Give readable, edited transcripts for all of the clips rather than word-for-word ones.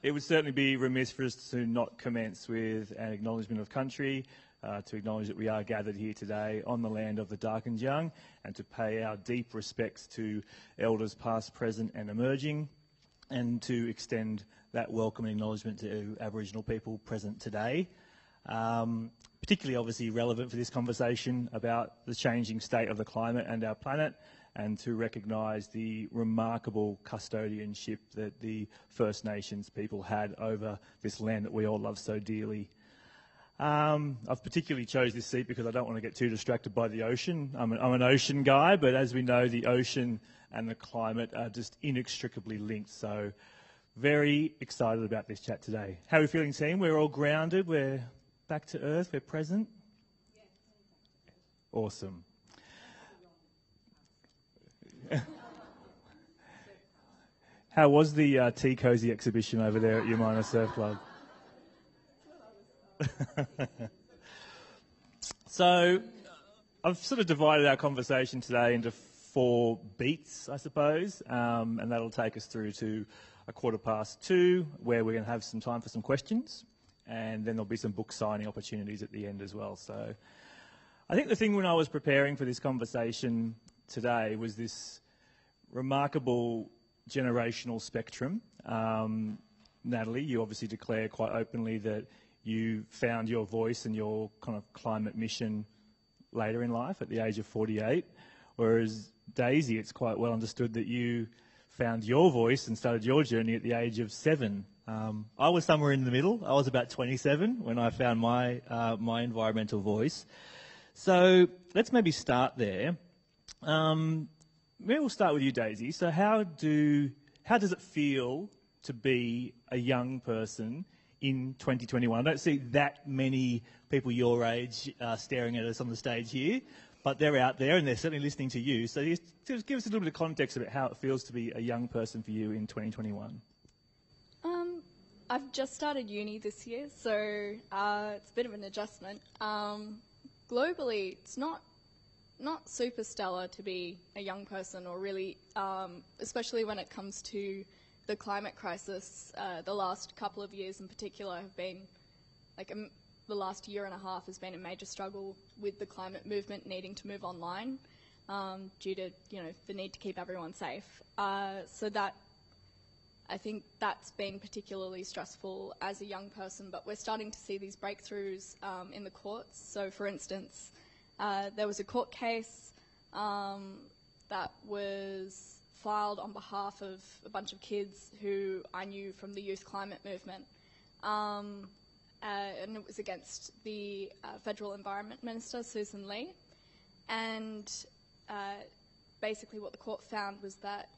It would certainly be remiss for us to not commence with an acknowledgement of country, to acknowledge that we are gathered here today on the land of the Dark and Young, and to pay our deep respects to elders past, present and emerging, and to extend that welcome and acknowledgement to Aboriginal people present today. Particularly obviously relevant for this conversation about the changing state of the climate and our planet, and to recognise the remarkable custodianship that the First Nations people had over this land that we all love so dearly. I've particularly chose this seat because I don't want to get too distracted by the ocean. I'm an ocean guy, but as we know, the ocean and the climate are just inextricably linked. So very excited about this chat today. How are we feeling, team? We're all grounded. We're back to earth. We're present. Awesome. How was the Tea Cozy exhibition over there at Umina Surf Club? So I've sort of divided our conversation today into 4 beats, I suppose, and that'll take us through to 2:15, where we're going to have some time for some questions, and then there'll be some book signing opportunities at the end as well. So I think the thing when I was preparing for this conversation today was this remarkable generational spectrum. Natalie, you obviously declare quite openly that you found your voice and your kind of climate mission later in life at the age of 48, whereas Daisy, it's quite well understood that you found your voice and started your journey at the age of 7. I was somewhere in the middle. I was about 27 when I found my environmental voice. So let's maybe start there. Maybe we'll start with you, Daisy. So how does it feel to be a young person in 2021? I don't see that many people your age staring at us on the stage here, but they're out there and they're certainly listening to you. So just give us a little bit of context about how it feels to be a young person for you in 2021. I've just started uni this year, so it's a bit of an adjustment. Globally, it's not super stellar to be a young person, or really, especially when it comes to the climate crisis. The last couple of years in particular have been, the last year and a half has been a major struggle with the climate movement needing to move online due to, the need to keep everyone safe. So that, I think that's been particularly stressful as a young person, but we're starting to see these breakthroughs in the courts. So for instance, there was a court case that was filed on behalf of a bunch of kids who I knew from the youth climate movement, and it was against the Federal Environment Minister, Susan Lee, and basically what the court found was that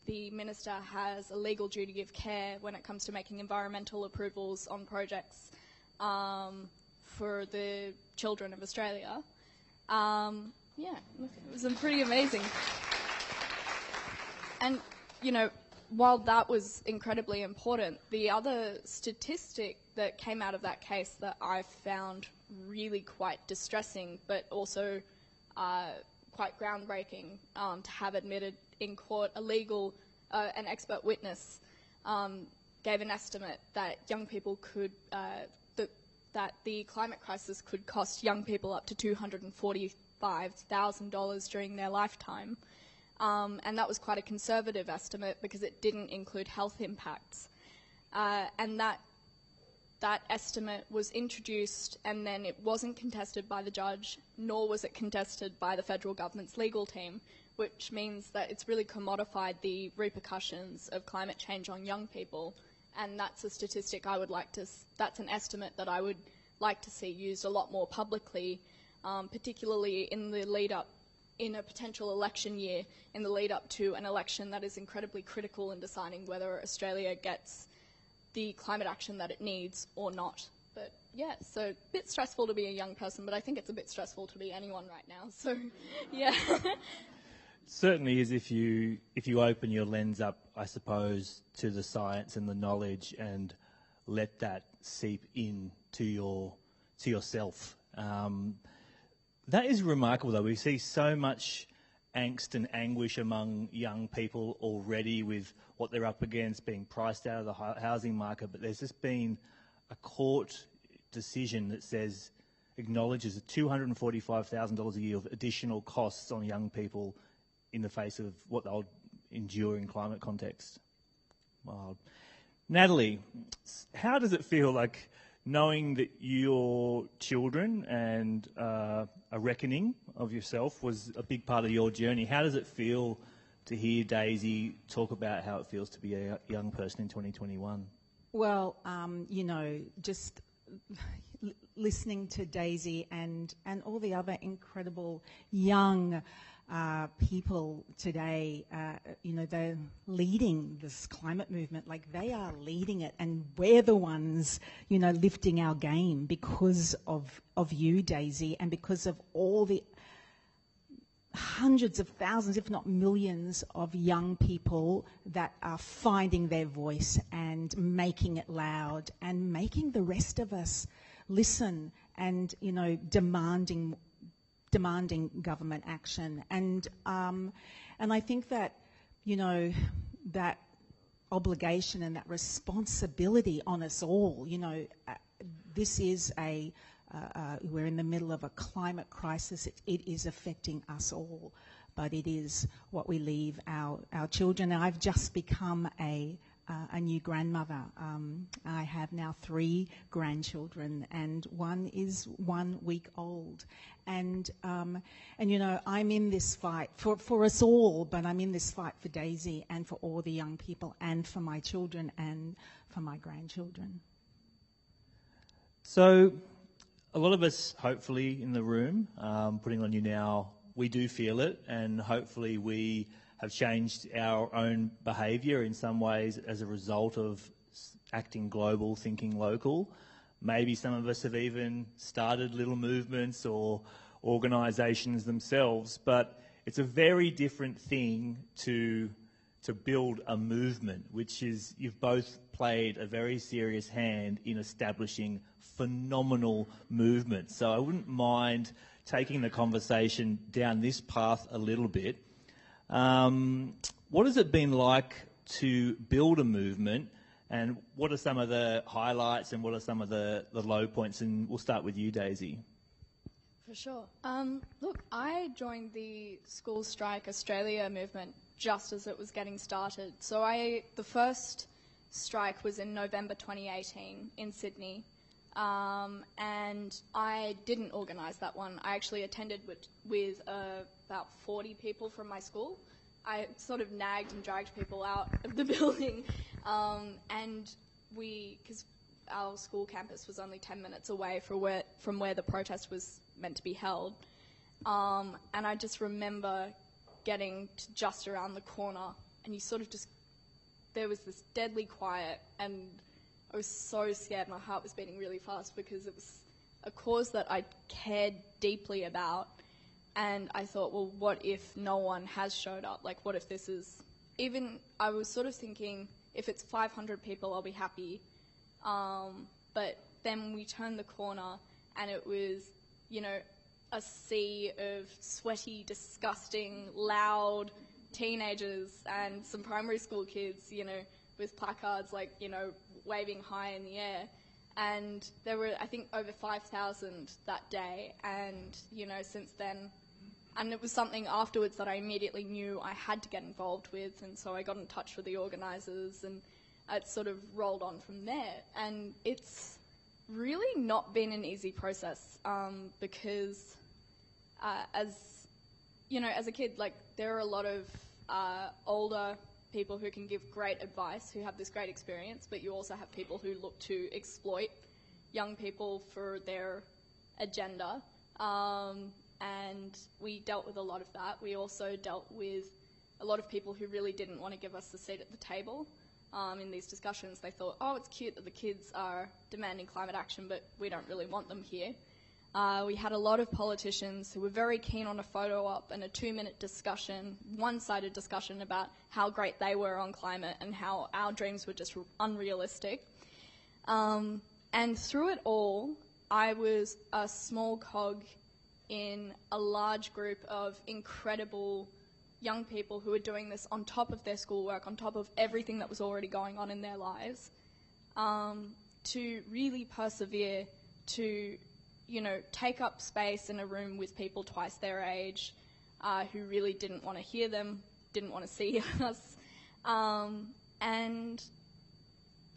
the minister has a legal duty of care when it comes to making environmental approvals on projects for the children of Australia. Yeah, it was pretty amazing. And, while that was incredibly important, the other statistic that came out of that case that I found really quite distressing, but also quite groundbreaking to have admitted in court, an expert witness gave an estimate that young people could, that the climate crisis could cost young people up to $245,000 during their lifetime. And that was quite a conservative estimate because it didn't include health impacts. And that estimate was introduced, and then it wasn't contested by the judge, nor was it contested by the federal government's legal team, which means that it's really commodified the repercussions of climate change on young people. And that's a statistic that's an estimate that I would like to see used a lot more publicly, particularly in the lead up, in a potential election year, in the lead up to an election that is incredibly critical in deciding whether Australia gets the climate action that it needs or not. But yeah, so a bit stressful to be a young person, but I think it's a bit stressful to be anyone right now. So yeah. Certainly is if you open your lens up, I suppose, to the science and the knowledge and let that seep in to yourself. That is remarkable, though. We see so much angst and anguish among young people already with what they're up against, being priced out of the housing market, but there's just been a court decision that says, acknowledges $245,000 a year of additional costs on young people in the face of what they'll endure in climate context. Wow. Natalie, how does it feel like knowing that your children and a reckoning of yourself was a big part of your journey? How does it feel to hear Daisy talk about how it feels to be a young person in 2021? Well, just listening to Daisy and all the other incredible young people today, they're leading this climate movement. Like, they are leading it, and we're the ones, lifting our game because of you, Daisy, and because of all the hundreds of thousands, if not millions, of young people that are finding their voice and making it loud and making the rest of us listen and, demanding government action. And I think that, that obligation and that responsibility on us all, this is we're in the middle of a climate crisis. It is affecting us all, but it is what we leave our children. And I've just become a new grandmother. I have now 3 grandchildren, and one is 1 week old. And I'm in this fight for us all, but I'm in this fight for Daisy and for all the young people and for my children and for my grandchildren. So, a lot of us, hopefully, in the room, putting on you now, we do feel it, and hopefully we have changed our own behaviour in some ways as a result of acting global, thinking local. Maybe some of us have even started little movements or organisations themselves, but it's a very different thing to build a movement, which is, you've both played a very serious hand in establishing phenomenal movements. So I wouldn't mind taking the conversation down this path a little bit. What has it been like to build a movement, and what are some of the highlights and what are some of the low points? And we'll start with you, Daisy. For sure. Look, I joined the School Strike Australia movement just as it was getting started. So the first strike was in November 2018 in Sydney, and I didn't organise that one. I actually attended with about 40 people from my school. I sort of nagged and dragged people out of the building, and because our school campus was only 10 minutes away from where the protest was meant to be held, and I just remember getting to just around the corner, and there was this deadly quiet, and I was so scared. My heart was beating really fast because it was a cause that I cared deeply about. And I thought, well, what if no one has showed up? Like, what if this is... I was sort of thinking, if it's 500 people, I'll be happy. But then we turned the corner, and it was, a sea of sweaty, disgusting, loud teenagers and some primary school kids, with placards, waving high in the air. And there were, I think, over 5,000 that day. And, since then... And it was something afterwards that I immediately knew I had to get involved with, and so I got in touch with the organisers, and it sort of rolled on from there. And it's really not been an easy process, because as a kid, there are a lot of older people who can give great advice, who have this great experience, but you also have people who look to exploit young people for their agenda. And we dealt with a lot of that. We also dealt with a lot of people who really didn't want to give us a seat at the table in these discussions. They thought, oh, it's cute that the kids are demanding climate action, but we don't really want them here. We had a lot of politicians who were very keen on a photo op and a 2-minute discussion, one-sided discussion about how great they were on climate and how our dreams were just unrealistic. And through it all, I was a small cog in a large group of incredible young people who were doing this on top of their schoolwork, on top of everything that was already going on in their lives, to really persevere, to, you know, take up space in a room with people twice their age, who really didn't want to hear them, didn't want to see us. And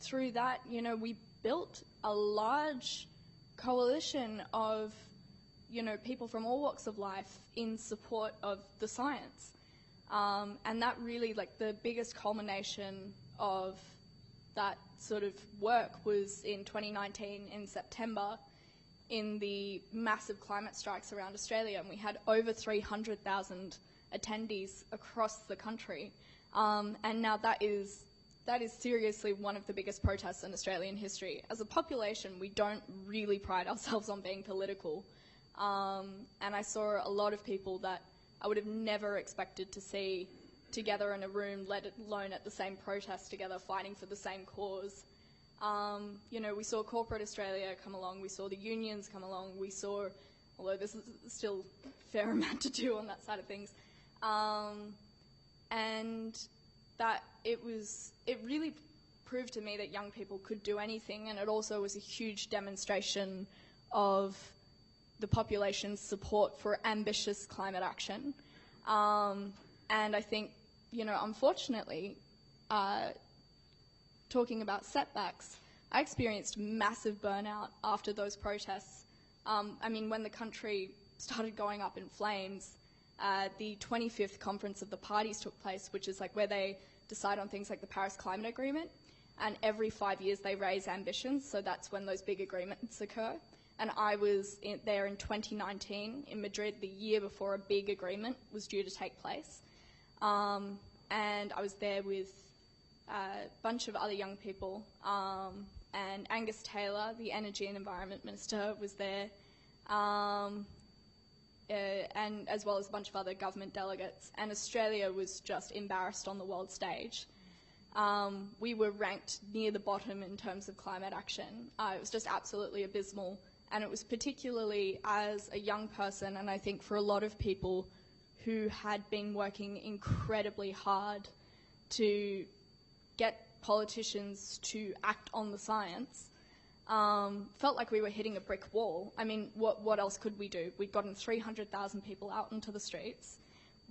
through that, you know, we built a large coalition of, you know, people from all walks of life in support of the science. And that really, like, the biggest culmination of that sort of work was in 2019 in September in the massive climate strikes around Australia, and we had over 300,000 attendees across the country. And now that is seriously one of the biggest protests in Australian history. As a population, we don't really pride ourselves on being political. And I saw a lot of people that I would have never expected to see together in a room, let alone at the same protest together, fighting for the same cause. You know, we saw corporate Australia come along, we saw the unions come along, we saw, although this is still a fair amount to do on that side of things, and that it really proved to me that young people could do anything, and it also was a huge demonstration of the population's support for ambitious climate action. And I think, you know, unfortunately, talking about setbacks, I experienced massive burnout after those protests. I mean, when the country started going up in flames, the 25th Conference of the Parties took place, which is like where they decide on things like the Paris Climate Agreement, and every 5 years they raise ambitions, so that's when those big agreements occur. And I was there in 2019 in Madrid, the year before a big agreement was due to take place. And I was there with a bunch of other young people, and Angus Taylor, the Energy and Environment Minister, was there, and as well as a bunch of other government delegates. And Australia was just embarrassed on the world stage. We were ranked near the bottom in terms of climate action. It was just absolutely abysmal. And it was particularly as a young person, and I think for a lot of people who had been working incredibly hard to get politicians to act on the science, felt like we were hitting a brick wall. I mean, what else could we do? We'd gotten 300,000 people out into the streets.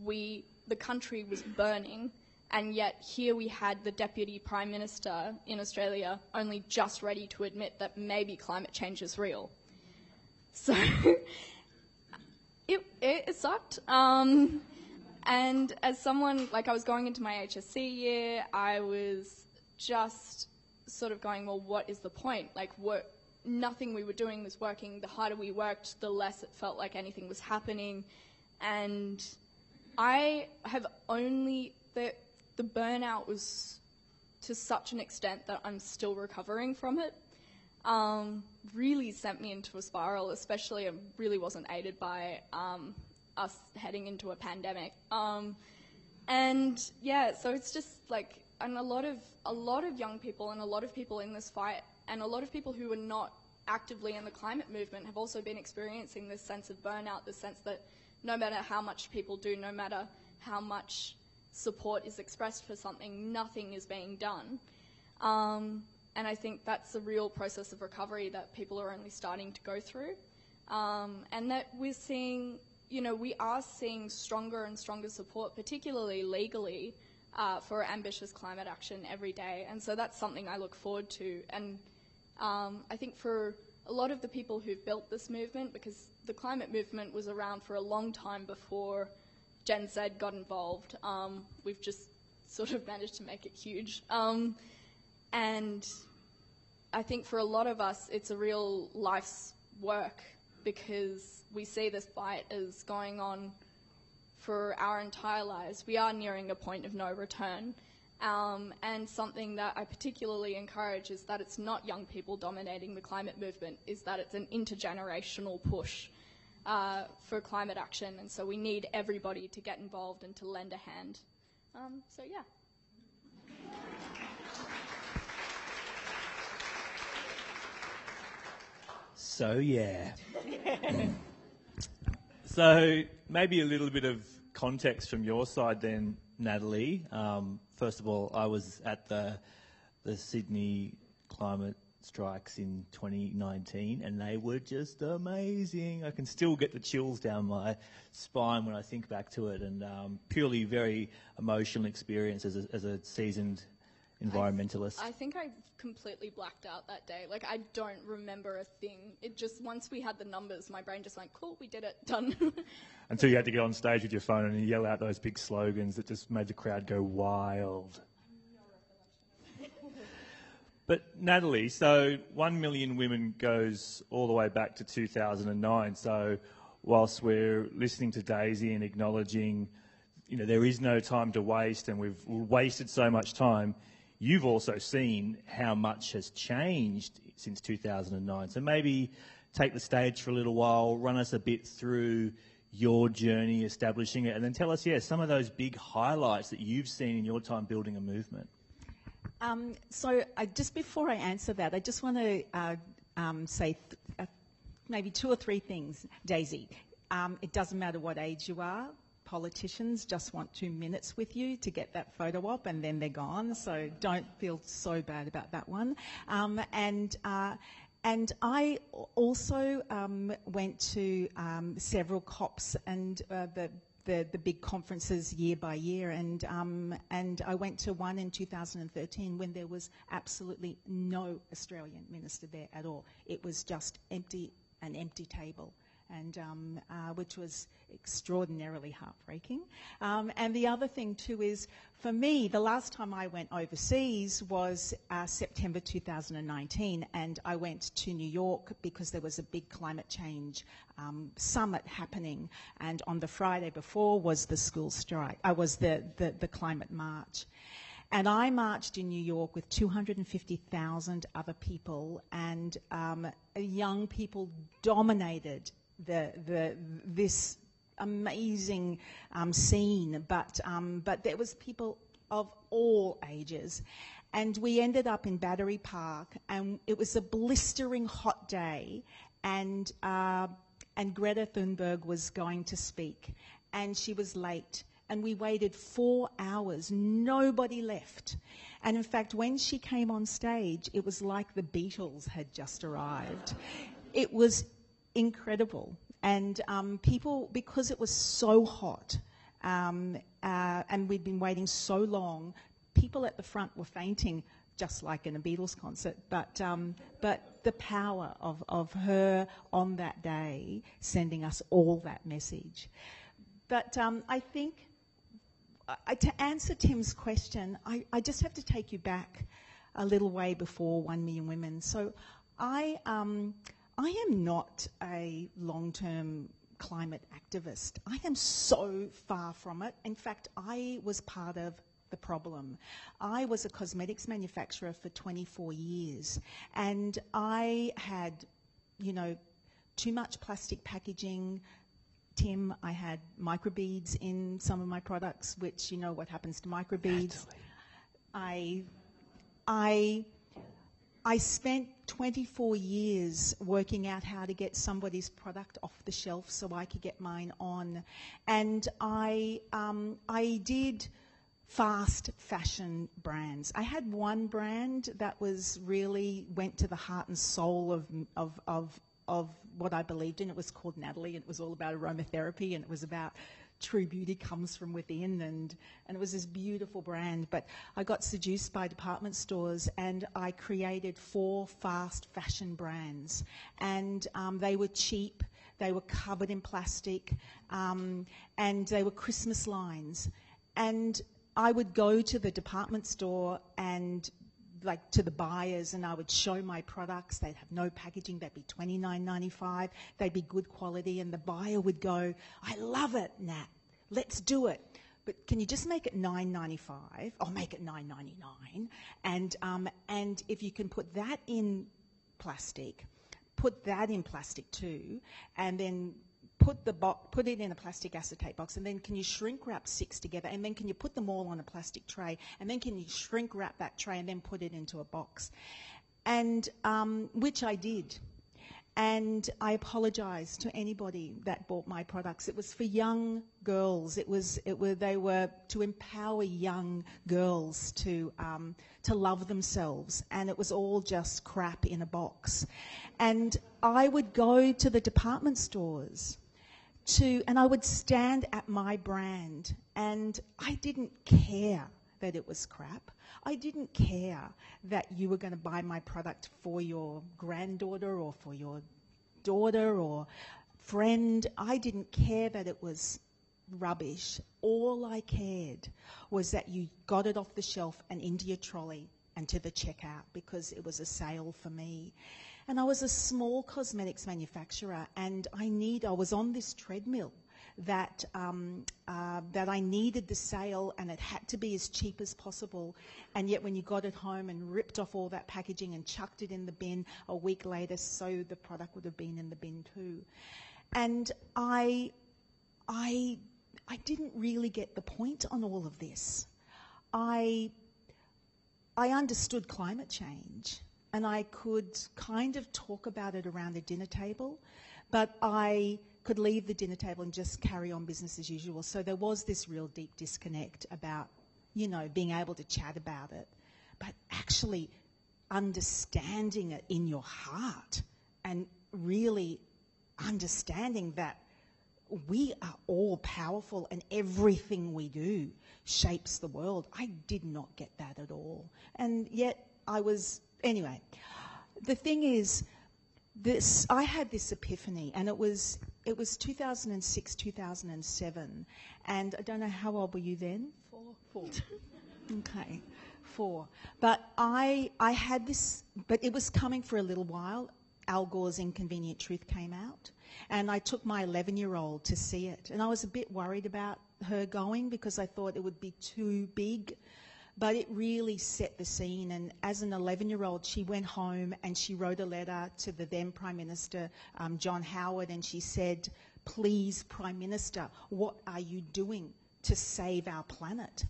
The country was burning, and yet here we had the Deputy Prime Minister in Australia only just ready to admit that maybe climate change is real. So it sucked. And as someone, like, I was going into my HSC year, I was just sort of going, well, what is the point? Like, nothing we were doing was working. The harder we worked, the less it felt like anything was happening. And I have only, the burnout was to such an extent that I'm still recovering from it. Really sent me into a spiral, especially it really wasn't aided by us heading into a pandemic. And yeah, so it's just like, and a lot of young people and a lot of people in this fight and a lot of people who are not actively in the climate movement have also been experiencing this sense of burnout, this sense that no matter how much people do, no matter how much support is expressed for something, nothing is being done. And I think that's a real process of recovery that people are only starting to go through. And that we're seeing, you know, we are seeing stronger and stronger support, particularly legally, for ambitious climate action every day. And so that's something I look forward to. And I think for a lot of the people who've built this movement, because the climate movement was around for a long time before Gen Z got involved, we've just sort of managed to make it huge. And I think for a lot of us, it's a real life's work because we see this fight as going on for our entire lives. We are nearing a point of no return. And something that I particularly encourage is that it's not young people dominating the climate movement, is that it's an intergenerational push for climate action. And so we need everybody to get involved and to lend a hand. So yeah. So yeah. So maybe a little bit of context from your side then, Natalie. First of all, I was at the Sydney climate strikes in 2019 and they were just amazing. I can still get the chills down my spine when I think back to it, and purely very emotional experience as a seasoned environmentalist. I think I completely blacked out that day. Like, I don't remember a thing. It just, once we had the numbers, my brain just went, cool, we did it, done. Until you had to get on stage with your phone and yell out those big slogans that just made the crowd go wild. But Natalie, so 1 million women goes all the way back to 2009. So whilst we're listening to Daisy and acknowledging, you know, there is no time to waste and we've wasted so much time, you've also seen how much has changed since 2009. So maybe take the stage for a little while, run us a bit through your journey establishing it, and then tell us, some of those big highlights that you've seen in your time building a movement. So just before I answer that, I just want to say maybe 2 or 3 things, Daisy. It doesn't matter what age you are. Politicians just want 2 minutes with you to get that photo op and then they're gone, so don't feel so bad about that one. And I also went to several COPs and the big conferences year by year, and I went to one in 2013 when there was absolutely no Australian minister there at all. It was just an empty table, and which was extraordinarily heartbreaking. And the other thing too is, for me, the last time I went overseas was September 2019, and I went to New York because there was a big climate change summit happening, and on the Friday before was the school strike. I was the climate march. And I marched in New York with 250,000 other people, and young people dominated this amazing scene, but there was people of all ages, and we ended up in Battery Park, and it was a blistering hot day, and Greta Thunberg was going to speak, and she was late, and we waited 4 hours. Nobody left, and in fact, when she came on stage, it was like the Beatles had just arrived. It was incredible. And people, because it was so hot and we'd been waiting so long, people at the front were fainting, just like in a Beatles concert. But the power of her on that day sending us all that message. But I think, to answer Tim's question, I just have to take you back a little way before 1 million women. So I am not a long-term climate activist. I am so far from it. In fact, I was part of the problem. I was a cosmetics manufacturer for 24 years, and I had, too much plastic packaging. Tim, I had microbeads in some of my products, which you know what happens to microbeads. I spent 24 years working out how to get somebody's product off the shelf so I could get mine on. And I did fast fashion brands. I had one brand that was really went to the heart and soul of what I believed in. It was called Natalie, and it was all about aromatherapy, and it was about true beauty comes from within, and it was this beautiful brand. But I got seduced by department stores, and I created 4 fast fashion brands, and they were cheap, they were covered in plastic, and they were Christmas lines. And I would go to the department store and to the buyers, and I would show my products. They'd have no packaging. They'd be $29.95. They'd be good quality, and the buyer would go, "I love it, Nat. Let's do it. But can you just make it $9.95? I'll make it $9.99. And if you can put that in plastic, put that in plastic too, and then put it in a plastic acetate box, and then can you shrink wrap 6 together, and then can you put them all on a plastic tray, and then can you shrink wrap that tray and then put it into a box?" And which I did. And I apologise to anybody that bought my products. It was for young girls. They were to empower young girls to love themselves, and it was all just crap in a box. And I would go to the department stores and I would stand at my brand, and I didn't care that it was crap. I didn't care that you were going to buy my product for your granddaughter or for your daughter or friend. I didn't care that it was rubbish. All I cared was that you got it off the shelf and into your trolley and to the checkout, because it was a sale for me. And I was a small cosmetics manufacturer, and I was on this treadmill that I needed the sale, and it had to be as cheap as possible. And yet when you got it home and ripped off all that packaging and chucked it in the bin a week later, so the product would have been in the bin too. And I didn't really get the point on all of this. I understood climate change, and I could kind of talk about it around a dinner table, but I could leave the dinner table and just carry on business as usual. So there was this real deep disconnect about, being able to chat about it, but actually understanding it in your heart and really understanding that we are all powerful and everything we do shapes the world. I did not get that at all. And yet anyway, the thing is, I had this epiphany, and it was 2006, 2007, and I don't know, how old were you then? Four. Okay, 4. But I had this, but it was coming for a little while. Al Gore's Inconvenient Truth came out, and I took my 11-year-old to see it, and I was a bit worried about her going because I thought it would be too big. But it really set the scene, and as an 11-year-old, she went home and she wrote a letter to the then Prime Minister, John Howard, and she said, "Please, Prime Minister, what are you doing to save our planet?"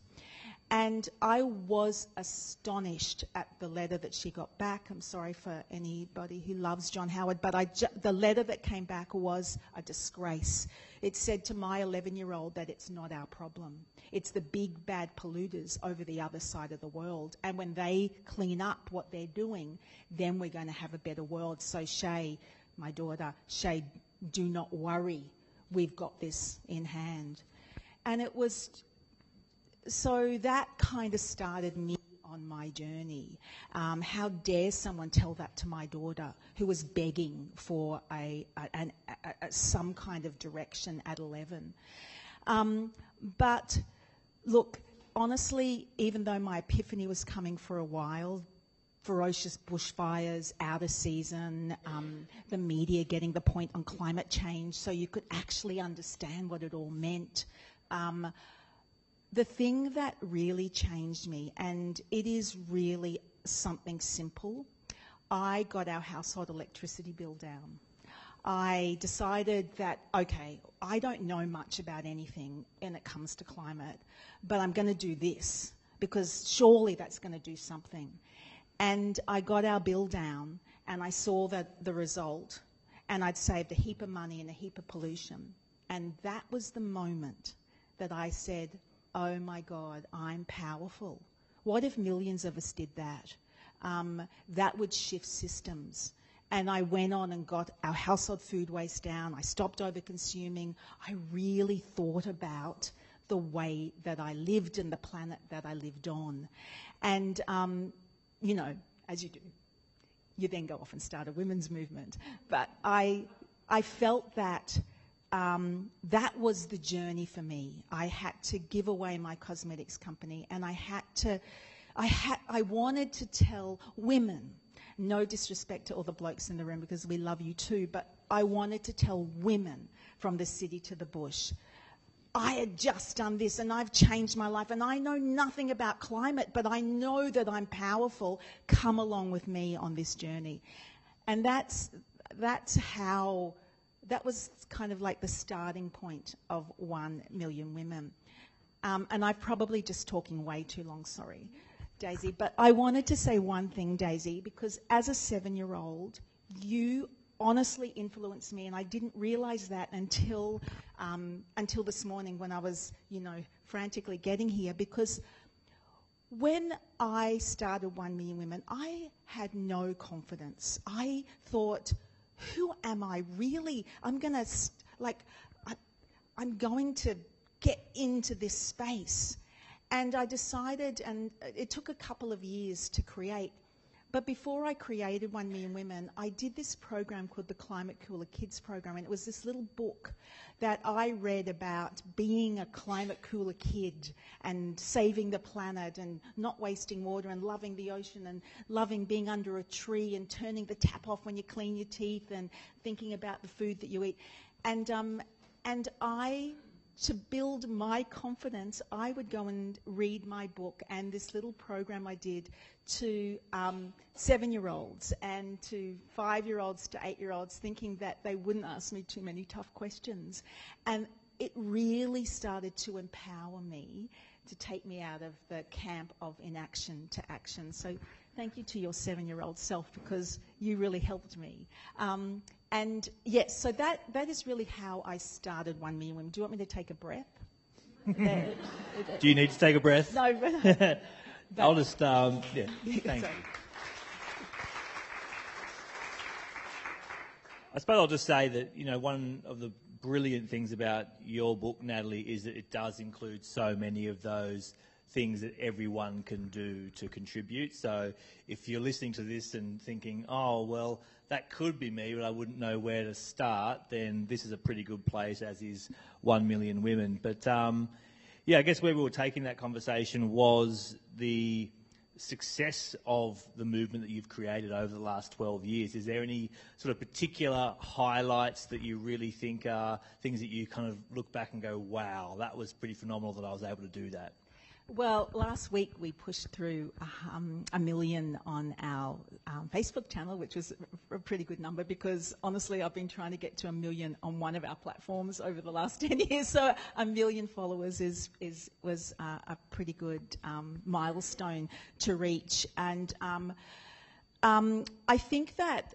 And I was astonished at the letter that she got back. I'm sorry for anybody who loves John Howard, but the letter that came back was a disgrace. It said to my 11-year-old that it's not our problem. It's the big bad polluters over the other side of the world. And when they clean up what they're doing, then we're going to have a better world. So Shay, my daughter, Shay, do not worry. We've got this in hand. And it was... So that kind of started me on my journey. How dare someone tell that to my daughter, who was begging for some kind of direction at 11. But look, honestly, even though my epiphany was coming for a while, ferocious bushfires, out of season, the media getting the point on climate change so you could actually understand what it all meant. The thing that really changed me, and it is really something simple, I got our household electricity bill down. I decided that, okay, I don't know much about anything when it comes to climate, but I'm going to do this because surely that's going to do something. And I got our bill down, and I saw the result, and I'd saved a heap of money and a heap of pollution. And that was the moment that I said, oh my God, I'm powerful. What if millions of us did that? That would shift systems. And I went on and got our household food waste down. I stopped over-consuming. I really thought about the way that I lived and the planet that I lived on. And, as you do, you then go off and start a women's movement. But I felt that that was the journey for me. I had to give away my cosmetics company, and I wanted to tell women, no disrespect to all the blokes in the room because we love you too, but I wanted to tell women from the city to the bush, I had just done this and I've changed my life and I know nothing about climate, but I know that I'm powerful. Come along with me on this journey. And that was kind of like the starting point of 1 million women. And I'm probably just talking way too long, sorry, Daisy. But I wanted to say one thing, Daisy, because as a 7-year-old, you honestly influenced me, and I didn't realise that until this morning when I was, frantically getting here, because when I started 1 Million Women, I had no confidence. I thought, who am I really? I'm going to get into this space. And I decided, and it took a couple of years to create, but before I created 1 Million Women, I did this program called the Climate Cooler Kids program, and it was this little book that I read about being a climate cooler kid and saving the planet and not wasting water and loving the ocean and loving being under a tree and turning the tap off when you clean your teeth and thinking about the food that you eat. And to build my confidence, I would go and read my book and this little program I did to 7-year-olds and to 5-year-olds to 8-year-olds, thinking that they wouldn't ask me too many tough questions. And it really started to empower me to take me out of the camp of inaction to action. So thank you to your 7-year-old self, because you really helped me. And yes, so that is really how I started 1 Million Women. Do you want me to take a breath? Do you need to take a breath? No, but I'll just, thank you. I suppose I'll just say that, one of the brilliant things about your book, Natalie, is that it does include so many of those things that everyone can do to contribute. So if you're listening to this and thinking, oh, well, that could be me, but I wouldn't know where to start, then this is a pretty good place, as is 1 Million Women. But, I guess where we were taking that conversation was the success of the movement that you've created over the last 12 years. Is there any sort of particular highlights that you really think are things that you kind of look back and go, wow, that was pretty phenomenal that I was able to do that? Well, last week we pushed through 1 million on our Facebook channel, which was a pretty good number, because honestly I've been trying to get to 1 million on one of our platforms over the last 10 years. So 1 million followers was a pretty good milestone to reach. And I think that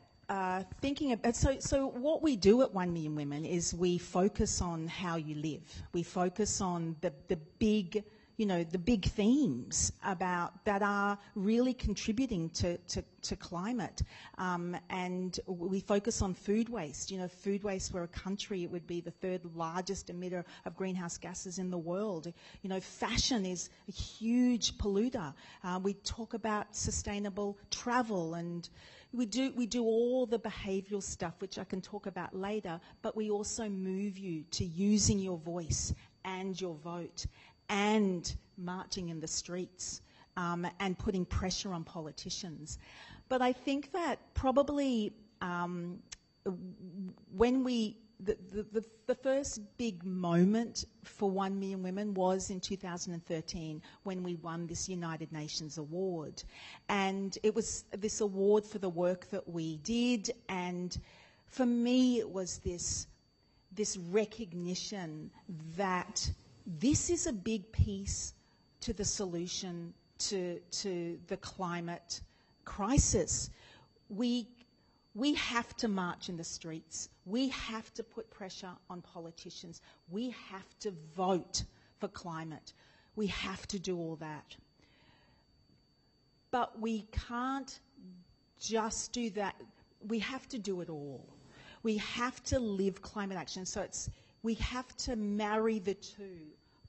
thinking about, so what we do at 1 Million Women is we focus on how you live. We focus on the big, the big themes that are really contributing to climate. And we focus on food waste. Food waste, we're a country, it would be the 3rd largest emitter of greenhouse gases in the world. Fashion is a huge polluter. We talk about sustainable travel, and we do all the behavioural stuff, which I can talk about later, but we also move you to using your voice and your vote and marching in the streets and putting pressure on politicians. But I think that probably when the first big moment for 1 Million Women was in 2013, when we won this United Nations award. And it was this award for the work that we did, and for me it was this recognition that this is a big piece to the solution to the climate crisis. We have to march in the streets. We have to put pressure on politicians. We have to vote for climate. We have to do all that. But we can't just do that. We have to do it all. We have to live climate action. So we have to marry the two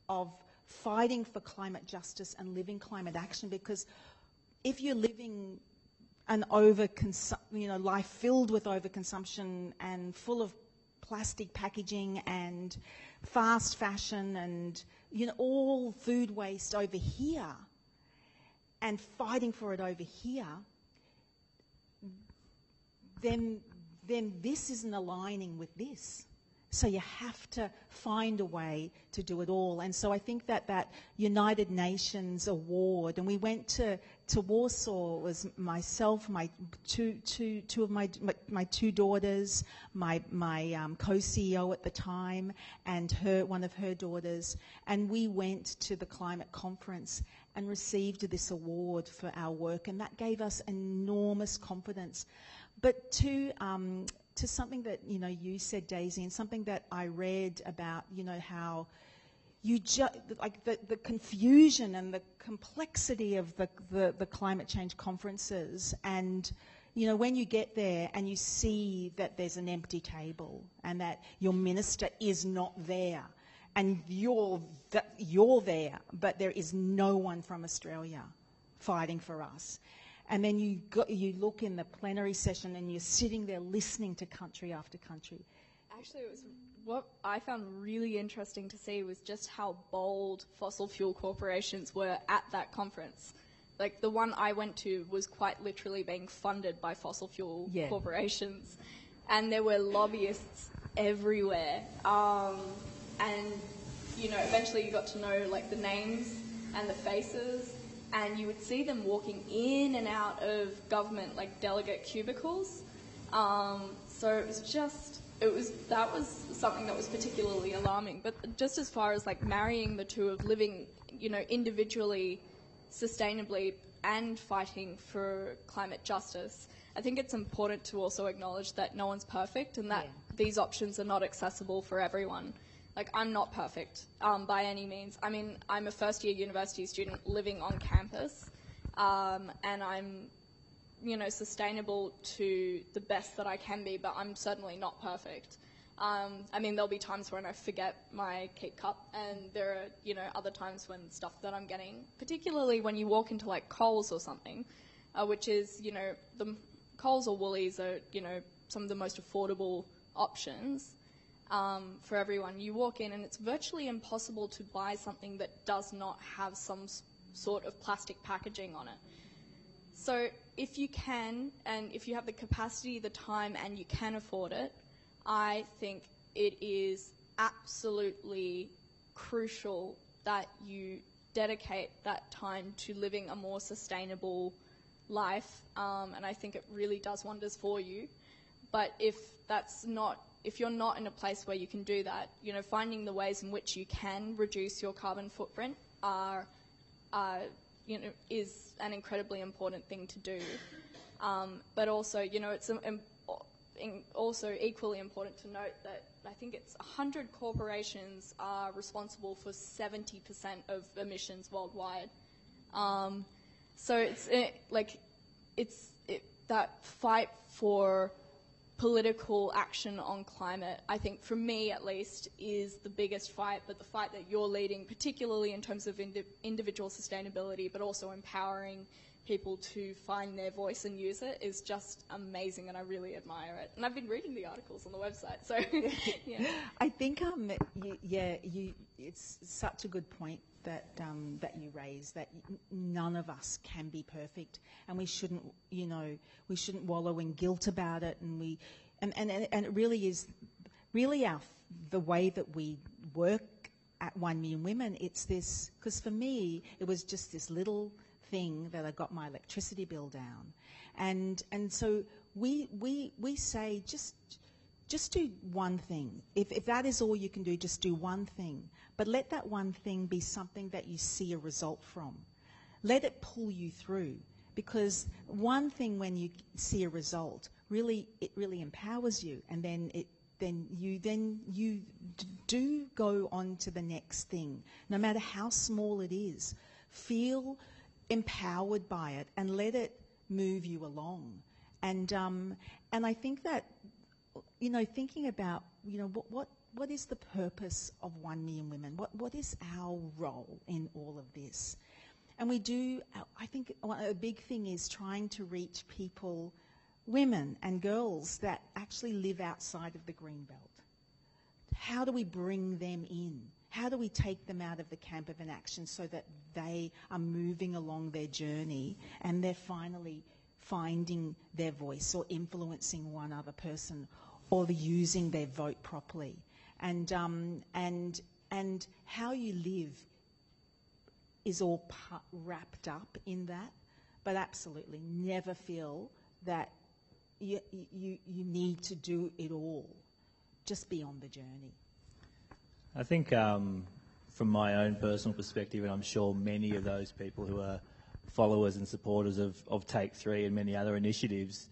of fighting for climate justice and living climate action, because if you're living an life filled with overconsumption and full of plastic packaging and fast fashion and all food waste over here, and fighting for it over here, then this isn't aligning with this. So you have to find a way to do it all. And so I think that United Nations award, and we went to Warsaw, it was myself, my two of my two daughters, my co-CEO at the time, and one of her daughters, and we went to the climate conference and received this award for our work, and that gave us enormous confidence. But to something that, you know, you said, Daisy, and something that I read about, you know, how you like the confusion and the complexity of the climate change conferences, and, you know, when you get there and you see that there's an empty table and that your minister is not there, and you're there, but there is no one from Australia fighting for us. And then you look in the plenary session and you're sitting there listening to country after country. Actually, it was what I found really interesting to see was just how bold fossil fuel corporations were at that conference. Like, the one I went to was quite literally being funded by fossil fuel corporations. And there were lobbyists everywhere. And, you know, eventually you got to know, like, the names and the faces, and you would see them walking in and out of government, like, delegate cubicles. So it was just, that was something that was particularly alarming. But just as far as, like, marrying the two of living, you know, individually, sustainably, and fighting for climate justice, I think it's important to also acknowledge that no one's perfect and that these options are not accessible for everyone. Like, I'm not perfect by any means. I mean, I'm a first-year university student living on campus, and I'm, you know, sustainable to the best that I can be, but I'm certainly not perfect. I mean, there'll be times when I forget my keep cup, and there are, you know, other times when stuff that I'm getting, particularly when you walk into, like, Coles or something, which is, you know, the Coles or Woolies are, you know, some of the most affordable options for everyone. You walk in and it's virtually impossible to buy something that does not have some sort of plastic packaging on it. So if you can, and if you have the capacity, the time, and you can afford it, I think it is absolutely crucial that you dedicate that time to living a more sustainable life, and I think it really does wonders for you. But if you're not in a place where you can do that, you know, finding the ways in which you can reduce your carbon footprint you know, is an incredibly important thing to do. But also, you know, it's also equally important to note that I think it's 100 corporations are responsible for 70% of emissions worldwide. So it's that fight for political action on climate, I think, for me at least, is the biggest fight, but the fight that you're leading, particularly in terms of individual sustainability, but also empowering people to find their voice and use it, is just amazing, and I really admire it. And I've been reading the articles on the website, so yeah. I think it's such a good point that you raise, that none of us can be perfect, and we shouldn't wallow in guilt about it, and it really is the way that we work at 1 Million Women. It's this, because for me it was just this little thing that I got my electricity bill down, and so we say just do one thing. If that is all you can do, just do one thing. But let that one thing be something that you see a result from. Let it pull you through, because one thing, when you see a result, it really empowers you, and then you do go on to the next thing, no matter how small it is. Feel empowered by it and let it move you along. And I think that, you know, thinking about, you know, what is the purpose of 1 Million Women? What is our role in all of this? And we do, I think a big thing is trying to reach people, women and girls, that actually live outside of the green belt. How do we bring them in? How do we take them out of the camp of inaction so that they are moving along their journey and they're finally finding their voice, or influencing one other person, or using their vote properly? And how you live is all wrapped up in that, but absolutely never feel that you need to do it all. Just be on the journey. I think from my own personal perspective, and I'm sure many of those people who are followers and supporters of Take 3 and many other initiatives,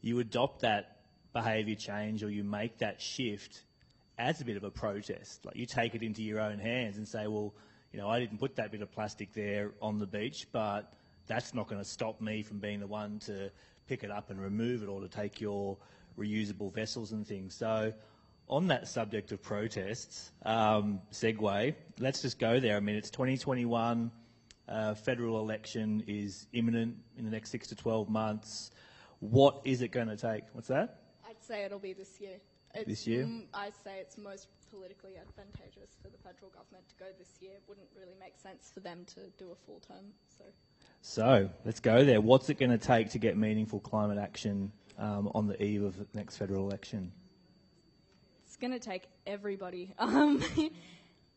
you adopt that behaviour change or you make that shift as a bit of a protest. Like, you take it into your own hands and say, well, you know, I didn't put that bit of plastic there on the beach, but that's not going to stop me from being the one to pick it up and remove it, or to take your reusable vessels and things. So on that subject of protests, segue, let's just go there. I mean, it's 2021, federal election is imminent in the next 6 to 12 months. What is it going to take? What's that? I'd say it'll be this year. This year? I'd say it's most politically advantageous for the federal government to go this year. It wouldn't really make sense for them to do a full term. So let's go there. What's it going to take to get meaningful climate action on the eve of the next federal election? It's going to take everybody.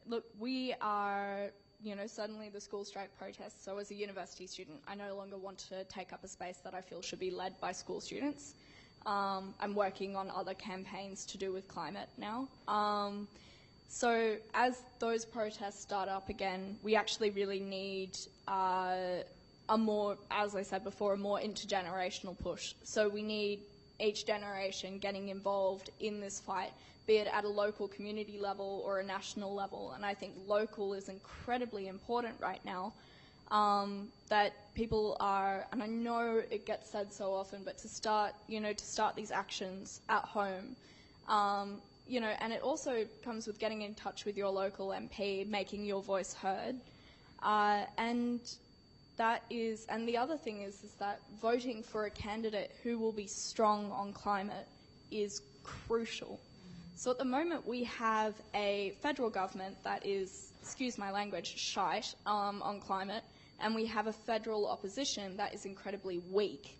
Look, we are, you know, suddenly the school strike protests. So as a university student, I no longer want to take up a space that I feel should be led by school students. I'm working on other campaigns to do with climate now. So as those protests start up again, we actually really need a more, as I said before, a more intergenerational push. So we need each generation getting involved in this fight, be it at a local community level or a national level. And I think local is incredibly important right now. That people are, and I know it gets said so often, but to start these actions at home, you know, and it also comes with getting in touch with your local MP, making your voice heard, and the other thing is that voting for a candidate who will be strong on climate is crucial. So at the moment we have a federal government that is, excuse my language, shite on climate, and we have a federal opposition that is incredibly weak.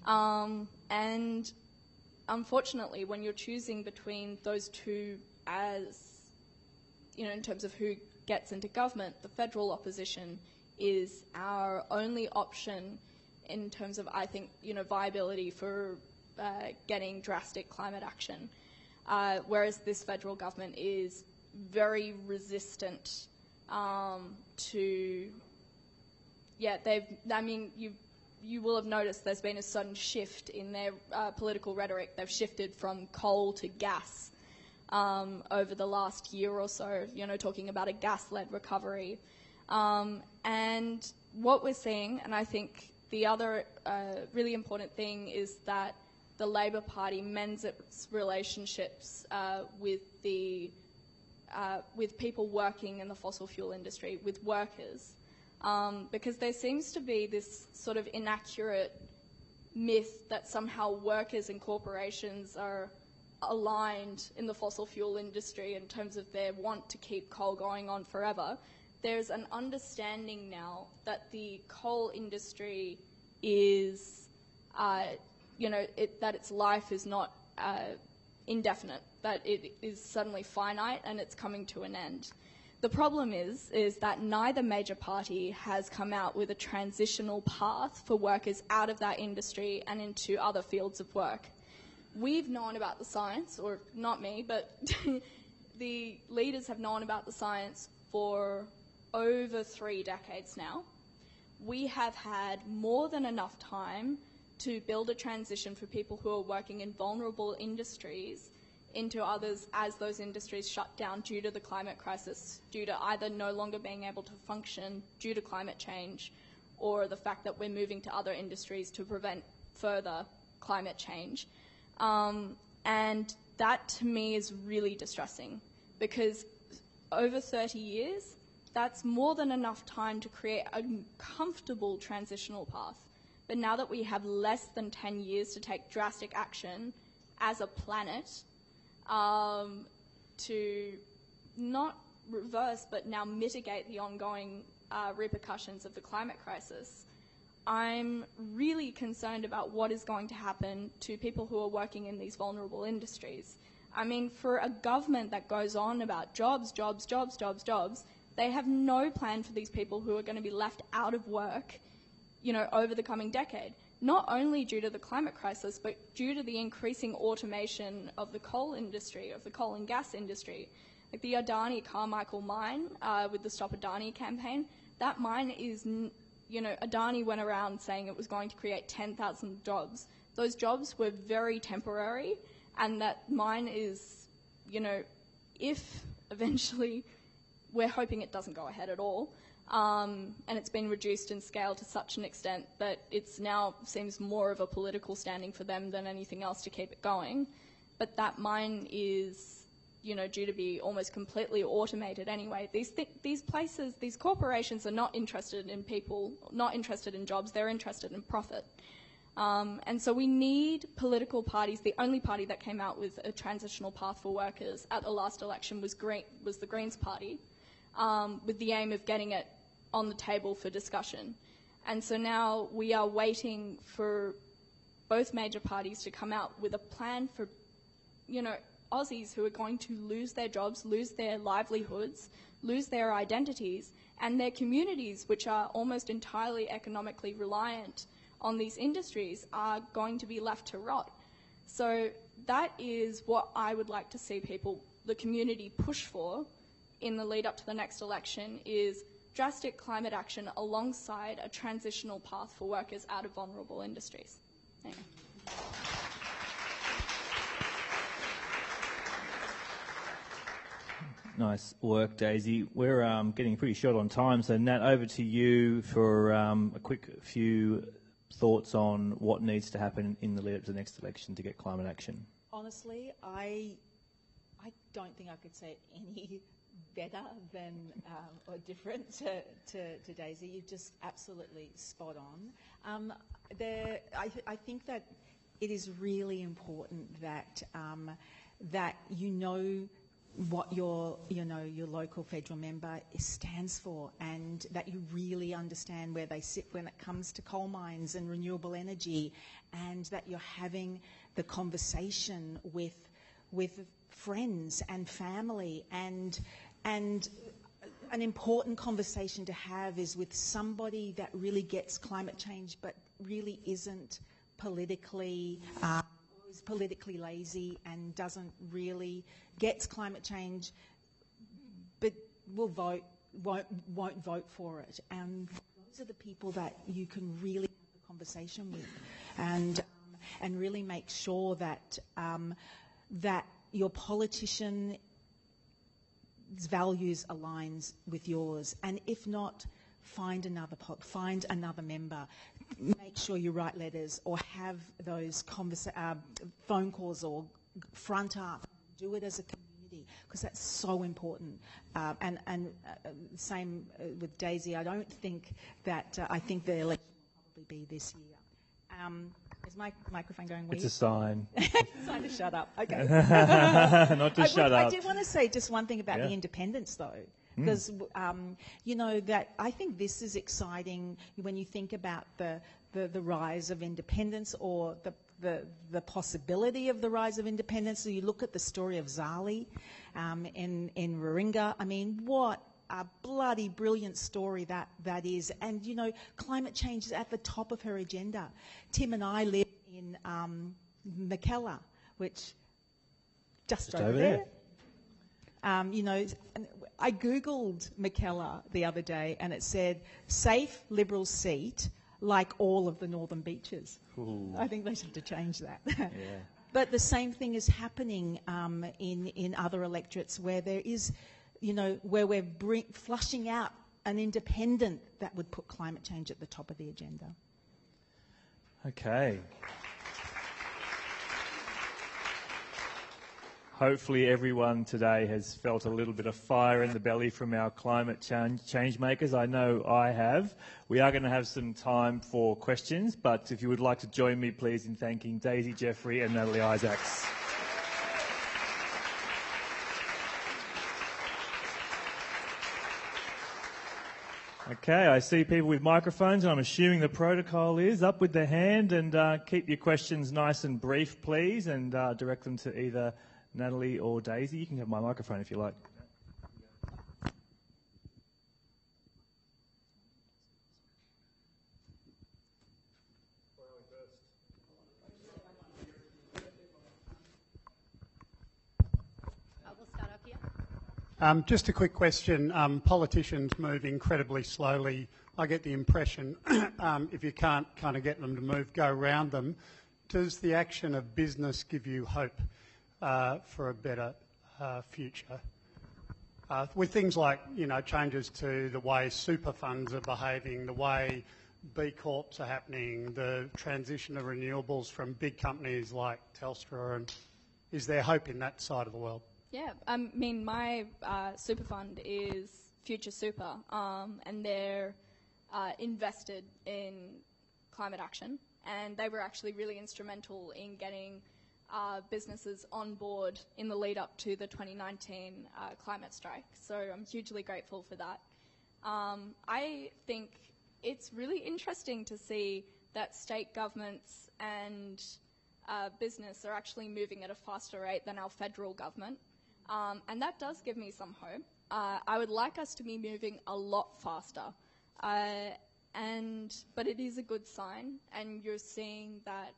And unfortunately, when you're choosing between those two, as you know, in terms of who gets into government, the federal opposition is our only option in terms of, I think, you know, viability for getting drastic climate action. Whereas this federal government is very resistant to. Yeah, you will have noticed there's been a sudden shift in their political rhetoric. They've shifted from coal to gas over the last year or so, you know, talking about a gas-led recovery. And what we're seeing, and I think the other really important thing, is that the Labor Party mends its relationships with people working in the fossil fuel industry, with workers. Because there seems to be this sort of inaccurate myth that somehow workers and corporations are aligned in the fossil fuel industry in terms of their want to keep coal going on forever. There's an understanding now that the coal industry is, you know, that its life is not indefinite, that it is suddenly finite and it's coming to an end. The problem is that neither major party has come out with a transitional path for workers out of that industry and into other fields of work. We've known about the science, or not me, but the leaders have known about the science for over 3 decades now. We have had more than enough time to build a transition for people who are working in vulnerable industries into others as those industries shut down due to the climate crisis, due to either no longer being able to function due to climate change, or the fact that we're moving to other industries to prevent further climate change. And that to me is really distressing, because over 30 years, that's more than enough time to create a comfortable transitional path. But now that we have less than 10 years to take drastic action as a planet, to not reverse but now mitigate the ongoing repercussions of the climate crisis, I'm really concerned about what is going to happen to people who are working in these vulnerable industries. I mean, for a government that goes on about jobs, jobs, jobs, jobs, jobs, they have no plan for these people who are going to be left out of work, you know, over the coming decade. Not only due to the climate crisis, but due to the increasing automation of the coal industry, of the coal and gas industry. Like the Adani Carmichael mine with the Stop Adani campaign, that mine is, you know, Adani went around saying it was going to create 10,000 jobs. Those jobs were very temporary, and that mine is, if eventually we're hoping it doesn't go ahead at all, and it's been reduced in scale to such an extent that it's now seems more of a political standing for them than anything else to keep it going. But that mine is, due to be almost completely automated anyway. These places, these corporations are not interested in people, not interested in jobs, they're interested in profit. And so we need political parties. The only party that came out with a transitional path for workers at the last election was the Greens Party, with the aim of getting it on the table for discussion. And so now we are waiting for both major parties to come out with a plan for, Aussies who are going to lose their jobs, lose their livelihoods, lose their identities, and their communities, which are almost entirely economically reliant on these industries, are going to be left to rot. So that is what I would like to see the community push for in the lead up to the next election, is drastic climate action alongside a transitional path for workers out of vulnerable industries. Anyway. Nice work, Daisy. We're getting pretty short on time, so Nat, over to you for a quick few thoughts on what needs to happen in the lead up to the next election to get climate action. Honestly, I don't think I could say it any better than or different to Daisy. You're just absolutely spot on. I think that it is really important that that what your local federal member stands for, and that you really understand where they sit when it comes to coal mines and renewable energy, and that you're having the conversation with friends and family, and an important conversation to have is with somebody that really gets climate change but really isn't politically is politically lazy and doesn't really gets climate change but won't vote for it. And those are the people that you can really have a conversation with, and really make sure that that your politician's values aligns with yours, and if not, find another member. Make sure you write letters or have those phone calls, or front up. Do it as a community, because that's so important. Same with Daisy. I don't think that I think the election will probably be this year. Is my microphone going weird? It's a sign. Sign to shut up. Okay. Not to shut up. I did want to say just one thing about the independents, though. Because, that I think this is exciting when you think about the rise of independence, or the possibility of the rise of independence. So you look at the story of Zali in Warringah. I mean, what a bloody brilliant story that is. And, climate change is at the top of her agenda. Tim and I live in Mackellar, which just over there. I Googled Mackellar the other day, and it said, safe Liberal seat like all of the northern beaches. Ooh. I think they should have to change that. Yeah. But the same thing is happening in other electorates where there is, where we're flushing out an independent that would put climate change at the top of the agenda. Okay. Hopefully everyone today has felt a little bit of fire in the belly from our climate change makers. I know I have. We are going to have some time for questions, but if you would like to join me, please, in thanking Daisy Jeffrey and Natalie Isaacs. Okay, I see people with microphones, and I'm assuming the protocol is up with their hand, and keep your questions nice and brief, please, and direct them to either Natalie or Daisy. You can have my microphone if you like. We'll start up here. Just a quick question. Politicians move incredibly slowly. I get the impression if you can't kind of get them to move, go around them. Does the action of business give you hope? for a better future. With things like, changes to the way super funds are behaving, the way B Corps are happening, the transition of renewables from big companies like Telstra, and is there hope in that side of the world? Yeah, I mean, my super fund is Future Super, and they're invested in climate action, and they were actually really instrumental in getting businesses on board in the lead up to the 2019 climate strike. So I'm hugely grateful for that. I think it's really interesting to see that state governments and business are actually moving at a faster rate than our federal government. And that does give me some hope. I would like us to be moving a lot faster. But it is a good sign, and you're seeing that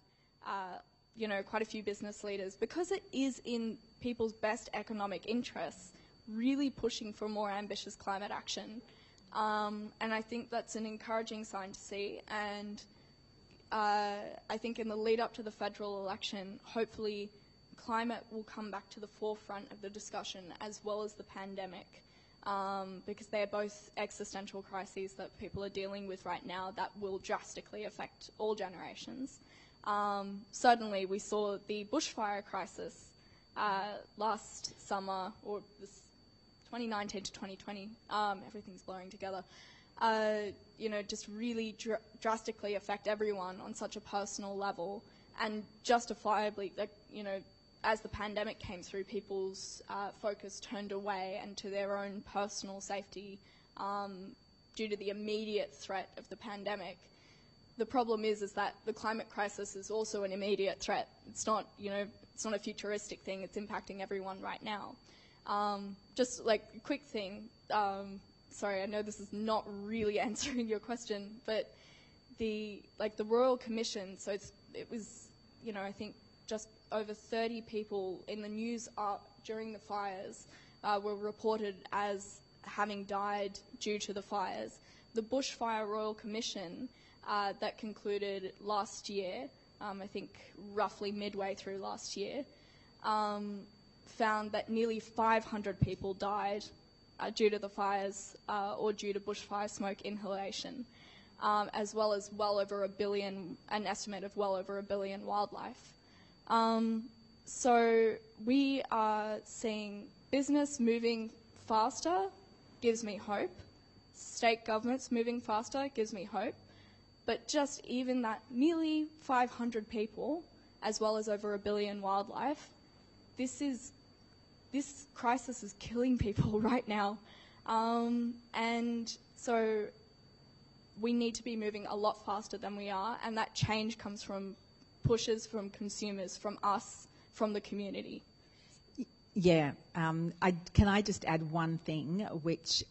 quite a few business leaders, because it is in people's best economic interests, really pushing for more ambitious climate action. And I think that's an encouraging sign to see. And I think in the lead up to the federal election, hopefully climate will come back to the forefront of the discussion, as well as the pandemic, because they're both existential crises that people are dealing with right now that will drastically affect all generations. Certainly we saw the bushfire crisis last summer, or this 2019 to 2020, everything's blurring together, just really drastically affect everyone on such a personal level, and justifiably, as the pandemic came through, people's focus turned away and to their own personal safety due to the immediate threat of the pandemic. The problem is that the climate crisis is also an immediate threat. It's not, it's not a futuristic thing. It's impacting everyone right now. Just like a quick thing. Sorry, I know this is not really answering your question, but the Royal Commission. So it was, I think just over 30 people in the news during the fires were reported as having died due to the fires. The Bushfire Royal Commission that concluded last year, I think roughly midway through last year, found that nearly 500 people died due to the fires or due to bushfire smoke inhalation, as well as an estimate of well over a billion wildlife. So we are seeing business moving faster, gives me hope. State governments moving faster gives me hope. But just even that nearly 500 people, as well as over a billion wildlife, this crisis is killing people right now. And so we need to be moving a lot faster than we are, and that change comes from pushes from consumers, from us, from the community. Yeah. Can I just add one thing, which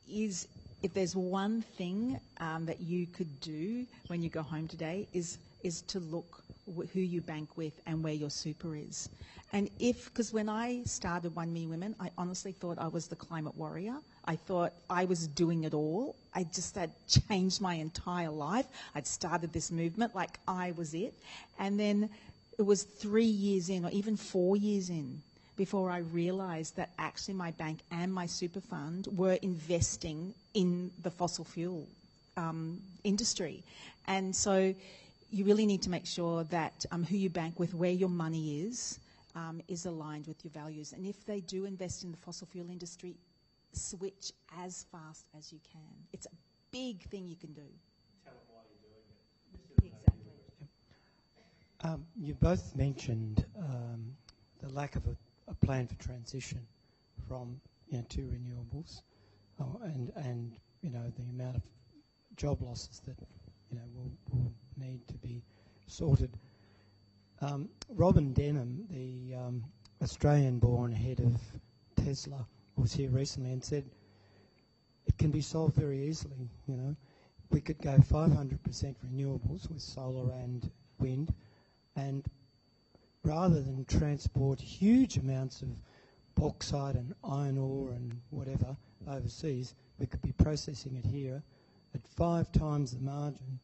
is, if there's one thing that you could do when you go home today is to look who you bank with and where your super is. And because when I started 1 Million Women, I honestly thought I was the climate warrior. I thought I was doing it all. I just had changed my entire life. I'd started this movement like I was it. And then it was 3 years in, or even 4 years in, before I realised that actually my bank and my super fund were investing in the fossil fuel industry. And so you really need to make sure that who you bank with, where your money is aligned with your values. And if they do invest in the fossil fuel industry, switch as fast as you can. It's a big thing you can do. Tell them why you're doing it. Exactly. You both mentioned the lack of a plan for transition from to renewables, and the amount of job losses that will need to be sorted. Robin Denham, the Australian-born head of Tesla, was here recently and said it can be solved very easily. We could go 500% renewables with solar and wind, and rather than transport huge amounts of bauxite and iron ore and whatever overseas, we could be processing it here at 5 times the margin,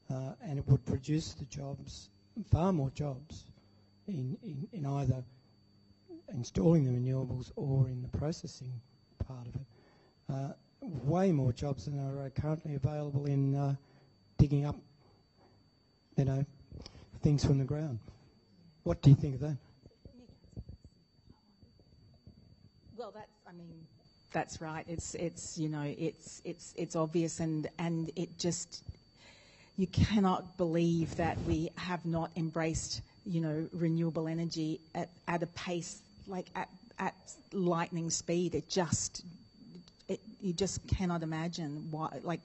and it would produce the jobs, far more jobs, in either installing the renewables or in the processing part of it. Way more jobs than are currently available in digging up, things from the ground. What do you think of that? Well, that's right. It's obvious, and it just, you cannot believe that we have not embraced renewable energy at a pace like at lightning speed. You just cannot imagine why. Like,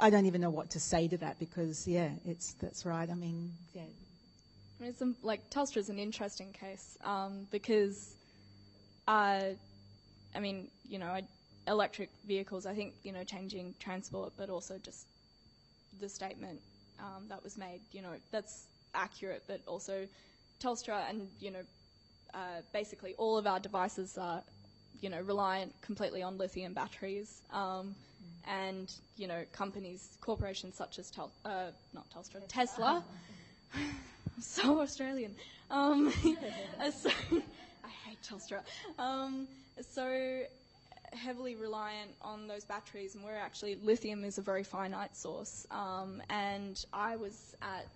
I don't even know what to say to that, because that's right. It's Telstra is an interesting case because, electric vehicles, I think, changing transport, but also just the statement that was made, that's accurate, but also Telstra and, basically all of our devices are, reliant completely on lithium batteries. And, corporations such as Tesla. So Australian. I hate Telstra. So heavily reliant on those batteries, and lithium is a very finite source. And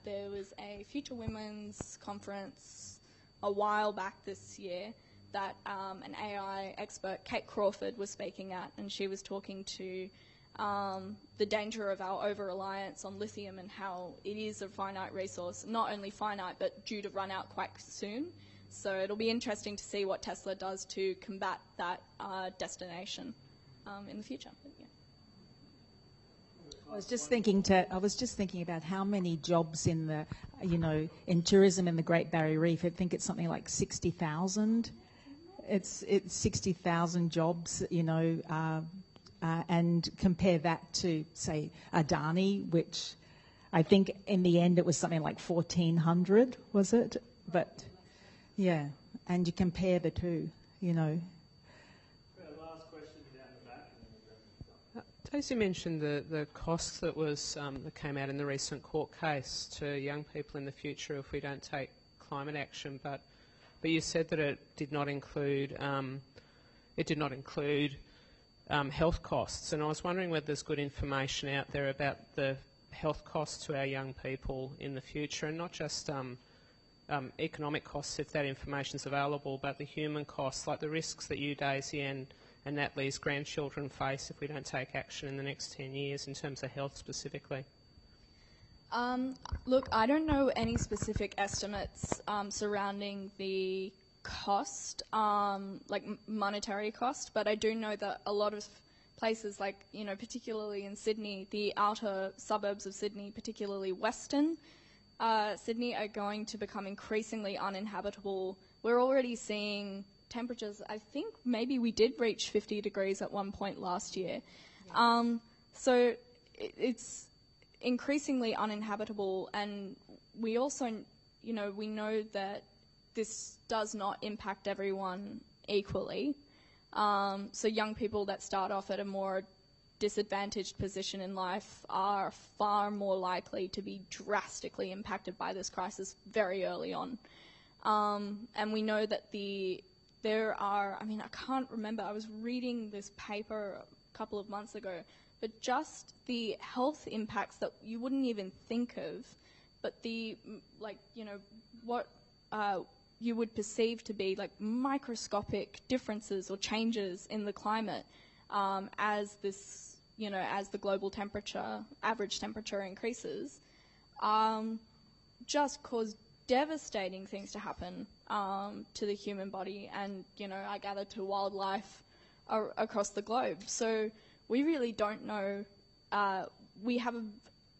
there was a Future Women's conference a while back this year that an AI expert, Kate Crawford, was speaking at, and she was talking to the danger of our over-reliance on lithium and how it is a finite resource, not only finite, but due to run out quite soon. So it'll be interesting to see what Tesla does to combat that destination in the future. But, yeah. I was just thinking about how many jobs in the, in tourism in the Great Barrier Reef. I think it's something like 60,000. It's 60,000 jobs, and compare that to, say, Adani, which I think in the end it was something like 1,400, was it? But yeah, and you compare the two, Last question down the back. Daisy mentioned the cost that came out in the recent court case to young people in the future if we don't take climate action, but you said that it did not include health costs, and I was wondering whether there's good information out there about the health costs to our young people in the future, and not just economic costs if that information is available, but the human costs, like the risks that you, Daisy, and Natalie's grandchildren face if we don't take action in the next 10 years in terms of health specifically. Look, I don't know any specific estimates surrounding the cost, like monetary cost, but I do know that a lot of places, like, particularly in Sydney, the outer suburbs of Sydney, particularly Western Sydney, are going to become increasingly uninhabitable. We're already seeing temperatures, I think maybe we did reach 50 degrees at one point last year. Yeah. So it's increasingly uninhabitable, and we also, we know that this does not impact everyone equally. So young people that start off at a more disadvantaged position in life are far more likely to be drastically impacted by this crisis very early on. And we know that there are, I can't remember, I was reading this paper a couple of months ago, but just the health impacts that you wouldn't even think of, but what you would perceive to be like microscopic differences or changes in the climate as the global average temperature increases, just cause devastating things to happen to the human body and, I gather, to wildlife across the globe. So we really don't know. We have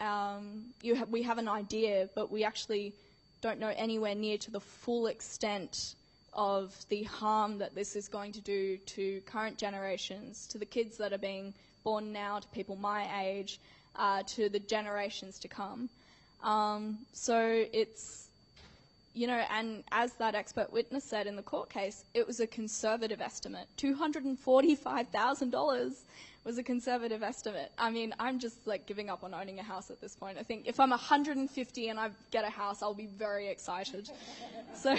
an idea, but we actually don't know anywhere near to the full extent of the harm that this is going to do to current generations, to the kids that are being born now, to people my age, to the generations to come. So it's, and as that expert witness said in the court case, it was a conservative estimate. $245,000 was a conservative estimate. I mean, I'm just like giving up on owning a house at this point. I think if I'm 150 and I get a house, I'll be very excited. So